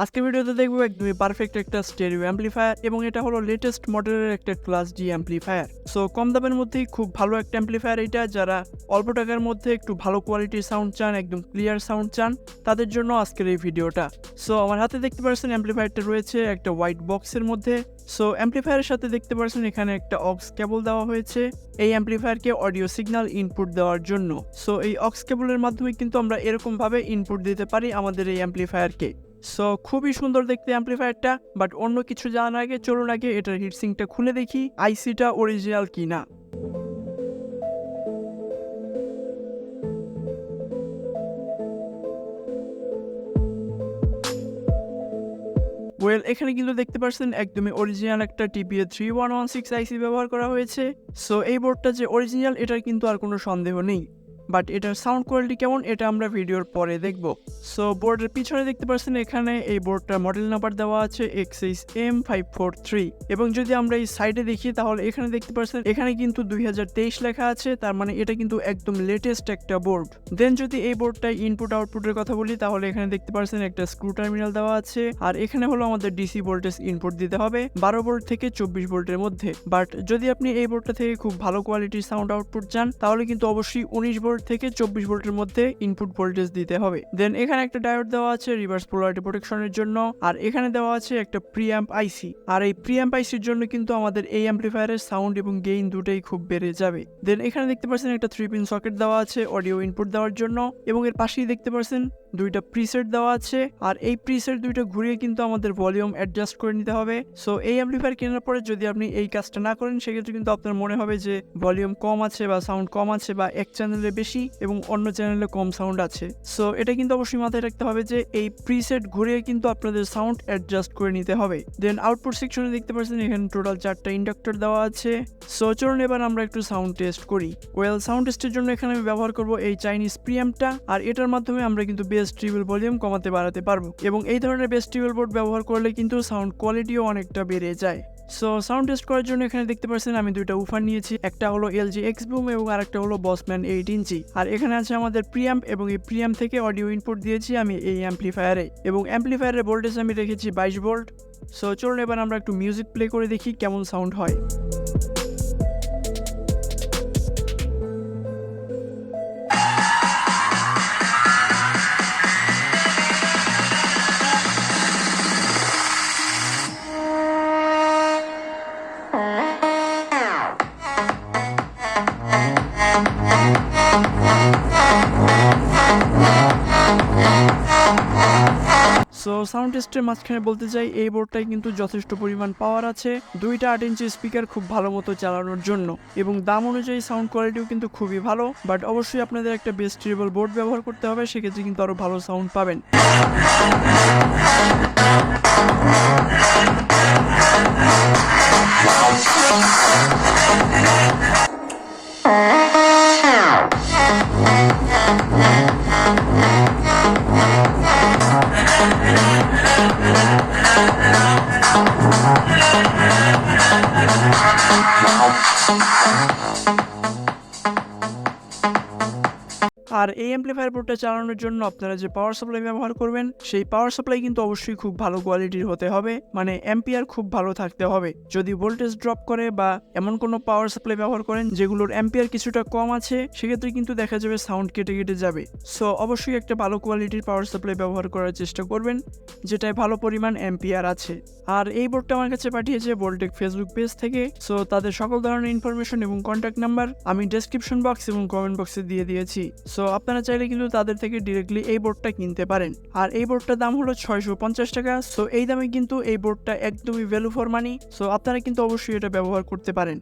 আজকের ভিডিওতে দেখবো একদমই পারফেক্ট একটা স্টেরিও অ্যাম্পলিফায়ার এবং এটা হলো লেটেস্ট মডেলের একটা ক্লাস ডি অ্যাম্পলিফায়ার। সো কম দামের মধ্যেই খুব ভালো একটা অ্যাম্পলিফায়ার এটা। যারা অল্প টাকার মধ্যে একটু ভালো কোয়ালিটির সাউন্ড চান, একদম ক্লিয়ার সাউন্ড চান, তাদের জন্য আজকের এই ভিডিওটা। সো আমার হাতে দেখতে পাচ্ছেন অ্যাম্পলিফায়ারটা রয়েছে একটা হোয়াইট বক্সের মধ্যে। সো অ্যাম্পলিফায়ারের সাথে দেখতে পাচ্ছেন এখানে একটা অক্স কেবল দেওয়া হয়েছে এই অ্যাম্পলিফায়ারকে অডিও সিগন্যাল ইনপুট দেওয়ার জন্য। সো এই অক্স কেবলের মাধ্যমে কিন্তু আমরা এরকম ভাবে ইনপুট দিতে পারি আমাদের এই অ্যাম্পলিফায়ারকে। সো খুবই সুন্দর দেখতে অ্যাম্পলিফায়ারটা, বাট অন্য কিছু জানার আগে চলুন আগে এটার হিটসিংটা খুলে দেখি আইসিটা অরিজিনাল কিনা। ওয়েল, এখানে কিন্তু দেখতে পাচ্ছেন একদমই অরিজিনাল একটা TPA 3116 আইসি ব্যবহার করা হয়েছে। সো এই বোর্ডটা যে অরিজিনাল এটার কিন্তু আর কোনো সন্দেহ নেই, বাট এটার সাউন্ড কোয়ালিটি কেমন এটা আমরা ভিডিওর পরে দেখব। সো বোর্ডের পিছনে দেখতে পাচ্ছেন এখানে এই বোর্ডটার মডেল নাম্বার দেওয়া আছে XHM543 এবং যদি আমরা এই সাইডে দেখি তাহলে এখানে দেখতে পাচ্ছেন এখানে কিন্তু 2023 লেখা আছে, তার মানে এটা কিন্তু একদম লেটেস্ট একটা বোর্ড। দেন যদি এই বোর্ডটায় ইনপুট আউটপুটের কথা বলি তাহলে এখানে দেখতে পাচ্ছেন একটা স্ক্রু টার্মিনাল দেওয়া আছে, আর এখানে হলো আমাদের ডিসি ভোল্টেজ ইনপুট দিতে হবে 12 ভোল্ট থেকে 24 ভোল্টের মধ্যে। বাট যদি আপনি এই বোর্ডটা থেকে খুব ভালো কোয়ালিটির সাউন্ড আউটপুট চান তাহলে কিন্তু অবশ্যই 19 ভোল্ট থেকে 24 ভোল্টের মধ্যে ইনপুট ভোল্টেজ দিতে হবে। দেন এখানে একটা ডায়োড দেওয়া আছে রিভার্স পোলারিটি প্রোটেকশনের জন্য, আর এখানে দেওয়া আছে একটা প্রিঅ্যাম্প আইসি। আর এই প্রিঅ্যাম্প আইসির জন্য কিন্তু আমাদের এই অ্যাম্পলিফায়ারের সাউন্ড এবং গেইন দুটোই খুব বেড়ে যাবে। দেন এখানে দেখতে পাচ্ছেন একটা 3 পিন সকেট দেওয়া আছে অডিও ইনপুট দেওয়ার জন্য এবং এর পাশেই দেখতে পাচ্ছেন দুইটা প্রিসেট দেওয়া আছে, আর এই প্রিসেট দুইটা ঘুরিয়ে কিন্তু আমাদের ভলিউম অ্যাডজাস্ট করে নিতে হবে। সো এই অ্যাম্পলিফায়ার কেনার পরে যদি আপনি এই কাজটা না করেন সেক্ষেত্রে কিন্তু আপনার মনে হবে যে ভলিউম কম আছে বা সাউন্ড কম আছে বা এক চ্যানেলে বেশি এবং অন্য চ্যানেলে কম সাউন্ড আছে। সো এটা কিন্তু অবশ্যই মাথায় রাখতে হবে যে এই প্রিসেট ঘুরিয়ে কিন্তু আপনাদের সাউন্ড অ্যাডজাস্ট করে নিতে হবে। দেন আউটপুট সেকশনে দেখতে পাচ্ছেন এখানে টোটাল 4টা ইন্ডাক্টর দেওয়া আছে। সো চলুন এবার আমরা একটু সাউন্ড টেস্ট করি। ওয়েল, সাউন্ড টেস্টের জন্য এখানে আমি ব্যবহার করব এই চাইনিজ প্রিঅ্যাম্পটা, আর এটার মাধ্যমে আমরা কিন্তু বেস ট্রিবল ভলিউম কমাতে বাড়াতে পারবো এবং এই ধরনের বেস ট্রিবল বোর্ড ব্যবহার করলে কিন্তু সাউন্ড কোয়ালিটিও অনেকটা বেড়ে যায়। সো সাউন্ড টেস্ট করার জন্য এখানে দেখতে পাচ্ছেন আমি দুইটা উফার নিয়েছি, একটা হলো LG X Boom এবং আরেকটা হলো বসম্যান 8 ইঞ্চি। আর এখানে আছে আমাদের প্রিঅ্যাম্প এবং এই প্রিঅ্যাম্প থেকে অডিও ইনপুট দিয়েছি আমি এই অ্যাম্পলিফায়ারে এবং অ্যাম্পলিফায়ারের ভোল্টেজ আমি রেখেছি 22 ভোল্ট। সো চলুন এবার আমরা একটু মিউজিক প্লে করে দেখি কেমন সাউন্ড হয়। সো সাউন্ড টেস্টের মাঝখানে বলতে চাই এই বোর্ডটায় কিন্তু যথেষ্ট পরিমাণ পাওয়ার আছে, দুইটা 8 ইঞ্চি স্পিকার খুব ভালো মতো চালানোর জন্য এবং দাম অনুযায়ী সাউন্ড কোয়ালিটিও কিন্তু খুবই ভালো। বাট অবশ্যই আপনাদের একটা বেস ট্রিবল বোর্ড ব্যবহার করতে হবে, সেক্ষেত্রে কিন্তু আরো ভালো সাউন্ড পাবেন। আর এই অ্যাম্পলিফায়ার বোর্ডটা চালানোর জন্য আপনারা যে পাওয়ার সাপ্লাই ব্যবহার করবেন সেই পাওয়ার সাপ্লাই কিন্তু অবশ্যই খুব ভালো কোয়ালিটির হতে হবে, মানে অ্যাম্পিয়ার খুব ভালো থাকতে হবে। যদি ভোল্টেজ ড্রপ করে বা এমন কোনো পাওয়ার সাপ্লাই ব্যবহার করেন যেগুলোর অ্যাম্পিয়ার কিছুটা কম আছে সেক্ষেত্রে কিন্তু দেখা যাবে সাউন্ড কেটে কেটে যাবে। সো অবশ্যই একটা ভালো কোয়ালিটির পাওয়ার সাপ্লাই ব্যবহার করার চেষ্টা করবেন যেটায় ভালো পরিমাণ অ্যাম্পিয়ার আছে। আর এই বোর্ডটা আমার কাছে পাঠিয়েছে ভোল্টেক ফেসবুক পেজ থেকে। সো তাদের সকল ধরনের ইনফরমেশন এবং কন্ট্যাক্ট নাম্বার আমি ডেসক্রিপশন বক্স এবং কমেন্ট বক্সে দিয়ে দিয়েছি। সো আপনারা চাইলে কিন্তু তাদের থেকে ডিরেক্টলি এই বোর্ডটা কিনতে পারেন। আর এই বোর্ডটার দাম হলো 650 টাকা। সো এই দামে কিন্তু এই বোর্ডটা একদমই ভ্যালু ফর মানি। সো আপনারা কিন্তু অবশ্যই এটা ব্যবহার করতে পারেন।